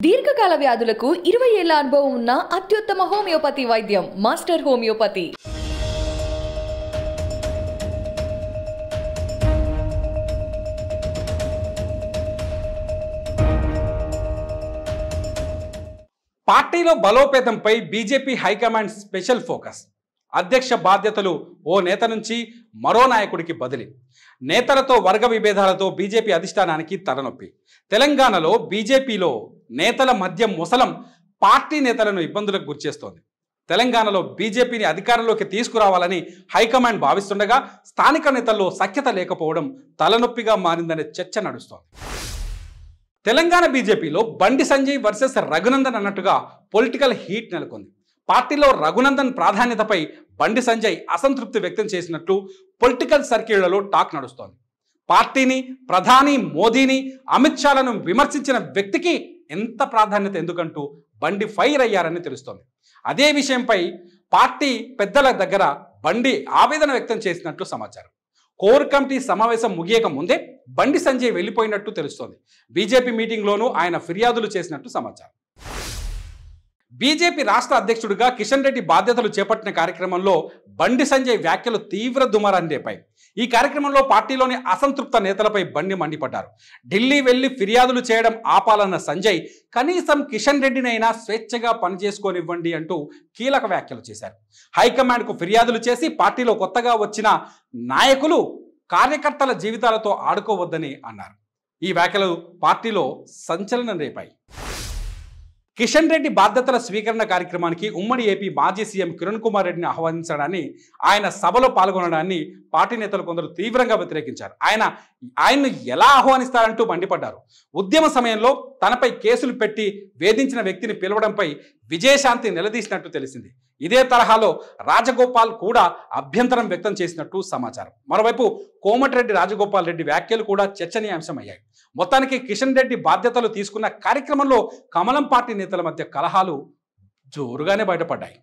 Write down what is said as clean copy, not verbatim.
దీర్ఘకాల వ్యాధులకు 20 ఏళ్ల అనుభవం ఉన్న అత్యుత్తమ హోమియోపతి వైద్యం మాస్టర్ హోమియోపతి. పార్టీలో బలోపేతంపై బీజేపీ హైకమాండ్ స్పెషల్ ఫోకస్. అధ్యక్ష బాధ్యతలు ఓ నేత నుంచి మరో నాయకుడికి బదిలీ. నేతలతో వర్గ విభేదాలతో బీజేపీ అధిష్టానానికి తలనొప్పి. తెలంగాణలో బీజేపీలో నేతల మధ్య ముసలం పార్టీ నేతలను ఇబ్బందులకు గురిచేస్తోంది. తెలంగాణలో బీజేపీని అధికారంలోకి తీసుకురావాలని హైకమాండ్ భావిస్తుండగా స్థానిక నేతల్లో సఖ్యత లేకపోవడం తలనొప్పిగా మారిందనే చర్చ నడుస్తోంది. తెలంగాణ బీజేపీలో బండి సంజయ్ వర్సెస్ రఘునందన్ అన్నట్టుగా పొలిటికల్ హీట్ నెలకొంది. పార్టీలో రఘునందన్ ప్రాధాన్యతపై బండి సంజయ్ అసంతృప్తి వ్యక్తం చేసినట్లు పొలిటికల్ సర్కిళ్లలో టాక్ నడుస్తోంది. పార్టీని, ప్రధాని మోదీని, అమిత్ షాలను విమర్శించిన వ్యక్తికి ఎంత ప్రాధాన్యత ఎందుకంటూ బండి ఫైర్ అయ్యారని తెలుస్తోంది. అదే విషయంపై పార్టీ పెద్దల దగ్గర బండి ఆవేదన వ్యక్తం చేసినట్లు సమాచారం. కోర్ కమిటీ సమావేశం ముగియక ముందే బండి సంజయ్ వెళ్ళిపోయినట్టు తెలుస్తోంది. బీజేపీ మీటింగ్లోనూ ఆయన ఫిర్యాదులు చేసినట్టు సమాచారం. బీజేపీ రాష్ట్ర అధ్యక్షుడిగా కిషన్ రెడ్డి బాధ్యతలు చేపట్టిన కార్యక్రమంలో బండి సంజయ్ వ్యాఖ్యలు తీవ్ర దుమారాన్ని రేపాయి. ఈ కార్యక్రమంలో పార్టీలోని అసంతృప్త నేతలపై బండి మండిపడ్డారు. ఢిల్లీ వెళ్లి ఫిర్యాదులు చేయడం ఆపాలన్న సంజయ్ కనీసం కిషన్ రెడ్డినైనా స్వేచ్ఛగా పనిచేసుకోనివ్వండి అంటూ కీలక వ్యాఖ్యలు చేశారు. హైకమాండ్కు ఫిర్యాదులు చేసి పార్టీలో కొత్తగా వచ్చిన నాయకులు కార్యకర్తల జీవితాలతో ఆడుకోవద్దని అన్నారు. ఈ వ్యాఖ్యలు పార్టీలో సంచలనం రేపాయి. కిషన్ రెడ్డి బాధ్యతల స్వీకరణ కార్యక్రమానికి ఉమ్మడి ఏపీ మాజీ సీఎం కిరణ్ కుమార్ రెడ్డిని ఆహ్వానించడాన్ని, ఆయన సభలో పాల్గొనడాన్ని పార్టీ నేతలు కొందరు తీవ్రంగా వ్యతిరేకించారు. ఆయన్ను ఎలా ఆహ్వానిస్తారంటూ మండిపడ్డారు. ఉద్యమ సమయంలో తనపై కేసులు పెట్టి వేధించిన వ్యక్తిని పిలవడంపై విజయశాంతి నిలదీసినట్టు తెలిసింది. ఇదే తరహాలో రాజగోపాల్ కూడా అభ్యంతరం వ్యక్తం చేసినట్టు సమాచారం. మరోవైపు కోమటిరెడ్డి రాజగోపాల్ రెడ్డి వ్యాఖ్యలు కూడా చర్చనీయాంశమయ్యాయి. మొత్తానికి కిషన్ రెడ్డి బాధ్యతలు తీసుకున్న కార్యక్రమంలో కమలం పార్టీ నేతల మధ్య కలహాలు జోరుగానే బయటపడ్డాయి.